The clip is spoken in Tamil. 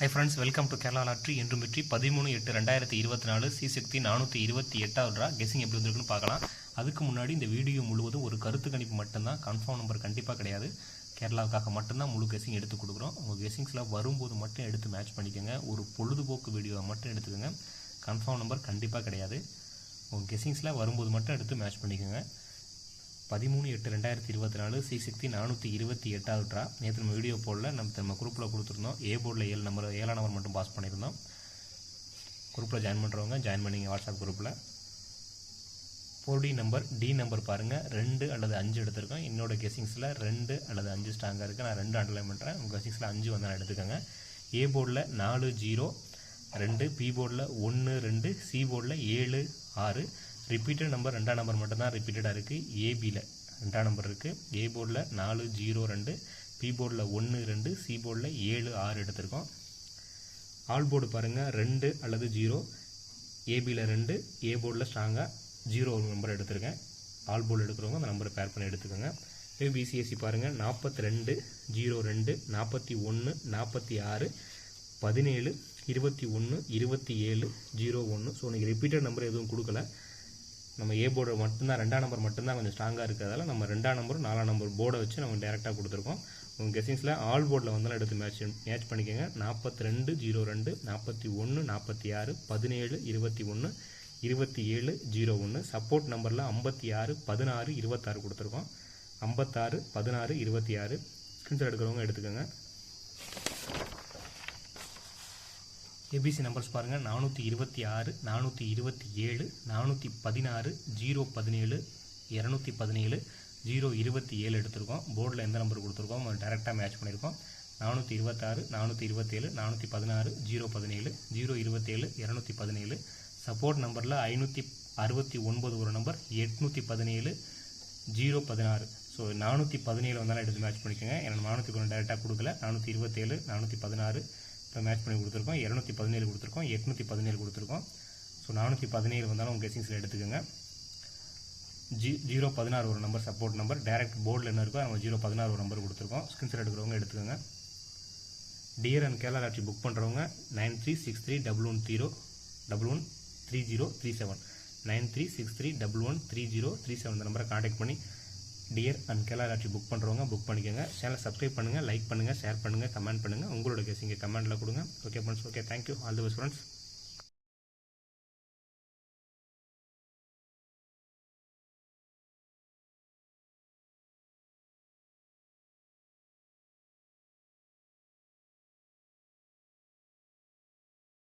Hi friends, welcome to Kerala lottery. என்றும் வெற்றி 13/8/2024 சி-சக்தி 428வது ட்ரா. கெஸிங் எப்படி வந்திருக்குன்னு பார்க்கலாம். அதுக்கு முன்னாடி இந்த வீடியோ முழுவதும் ஒரு கருத்து கணிப்பு மட்டும்தான், கன்ஃபார்ம் நம்பர் கண்டிப்பாக கிடையாது. கேரளாவுக்காக மட்டும்தான் முழு கெஸிங் எடுத்து கொடுக்குறோம். உங்கள் கெஸிங்ஸில் வரும்போது மட்டும் எடுத்து மேட்ச் பண்ணிக்கோங்க. ஒரு பொழுதுபோக்கு வீடியோவை மட்டும் எடுத்துக்கோங்க. கன்ஃபார்ம் நம்பர் கண்டிப்பாக கிடையாது. உங்கள் கெஸிங்ஸில் வரும்போது மட்டும் எடுத்து மேட்ச் பண்ணிக்கோங்க. 13/8/2024 சி-சக்தி 428வது ட்ரா. நேற்று நம்ம வீடியோ போடல, நம்ம குரூப்பில் கொடுத்துருந்தோம். ஏ போர்டில் 7 நம்பர் மட்டும் பாஸ் பண்ணியிருந்தோம். குரூப்பில் ஜாயின் பண்ணுறவங்க ஜாயின் பண்ணிங்க. வாட்ஸ்அப் குரூப்பில் 4D நம்பர், டி நம்பர் பாருங்கள். 2 அல்லது 5 எடுத்திருக்கோம். என்னோடய கெஸிங்ஸில் 2 அல்லது 5 ஸ்ட்ராங்காக இருக்குது. நான் 2 அண்டர்லைன் பண்ணுறேன். உங்கள் கெஸிங்ஸில் 5 வந்தால் எடுத்துக்கோங்க. ஏ போர்டில் 4 0 2, பி போர்டில் 1 2, சி போர்டில் 7 6. ரிப்பீட்டட் நம்பர் 2ஆம் நம்பர் மட்டும்தான் ரிப்பீட்டடாக இருக்குது. ஏபியில் 2ஆம் நம்பர் இருக்குது. ஏ போர்டில் 4 0 2, பி போர்டில் 1 2, சி போர்டில் 7 6 எடுத்திருக்கோம். ஆல் போர்டு பாருங்கள், 2 அல்லது 0. ஏபியில் 2, ஏ போர்டில் ஸ்ட்ராங்காக 0 ஒரு நம்பர் எடுத்திருக்கேன். ஆல் போர்டு எடுக்கிறவங்க அந்த நம்பரை பேர் பண்ணி எடுத்துக்கோங்க. பிசிஎஸ்சி பாருங்கள், 42 02 41 46 17 21 27 01. ஸோ நீங்கள் ரிப்பீட்டட் நம்பர் எதுவும் கொடுக்கல. நம்ம ஏ போர்டு மட்டும்தான், 2ஆம் நம்பர் மட்டும்தான் கொஞ்சம் ஸ்ட்ராங்காக இருக்கிறதால நம்ம 2ஆம் நம்பரும் 4ஆம் நம்பர் போர்டை வச்சு நம்ம டேரெக்டாக கொடுத்துருக்கோம். உங்கள் கெஸிங்ஸில் ஆல் போர்டில் வந்தாலும் எடுத்து மேட்ச் பண்ணிக்கோங்க. 42 02 41 46 17 21 27 01. சப்போர்ட் நம்பரில் 56 16 26 கொடுத்துருக்கோம். 56 16 26. ஸ்க்ரீன்ஷாட் எடுக்கிறவங்க எடுத்துக்கோங்க. ஏபிசி நம்பர்ஸ் பாருங்கள், 426 427 416 017 217 027 எடுத்திருக்கோம். போர்டில் எந்த நம்பர் கொடுத்துருக்கோம் டேரெக்டாக மேட்ச் பண்ணியிருக்கோம். 426 427 416 017 027 217. சப்போர்ட் நம்பரில் 569 ஒரு நம்பர், 817 016. ஸோ 417 வந்தாலும் எடுத்து மேட்ச் பண்ணிக்கோங்க. ஏன்னா 411 டேரெக்டாக கொடுக்கல. 427 416 இப்போ மேட்ச் பண்ணி கொடுத்துருக்கோம். 217 கொடுத்துருக்கோம். 817 கொடுத்துருக்கோம். ஸோ 417 வந்தாலும் உங்கள் கெஸிங்ஸில் எடுத்துக்கோங்க. 016 ஒரு நம்பர் சப்போர்ட் நம்பர். டேரெக்ட் போர்டில் என்ன இருக்கோ நம்ம 016 ஒரு நம்பர் கொடுத்துருக்கோம். ஸ்க்ரீன்ஷாட் எடுக்கிறவங்க எடுத்துக்கோங்க. Dear and Kerala lottery book பண்ணுறவங்க 9363 11 3037 9363 11 3037 இந்த நம்பரை கான்டாக்ட் பண்ணி dear and Kerala lottery book பண்ணுறவங்க புக் பண்ணிக்கோங்க. சேனலை சப்ஸ்கிரைப் பண்ணுங்கள், லைக் பண்ணுங்கள், ஷேர் பண்ணுங்கள், கமெண்ட் பண்ணுங்கள். உங்களோட கெஸிங்கை கமெண்ட்டில் கொடுங்க. Okay friends, okay, thank you, all the best friends.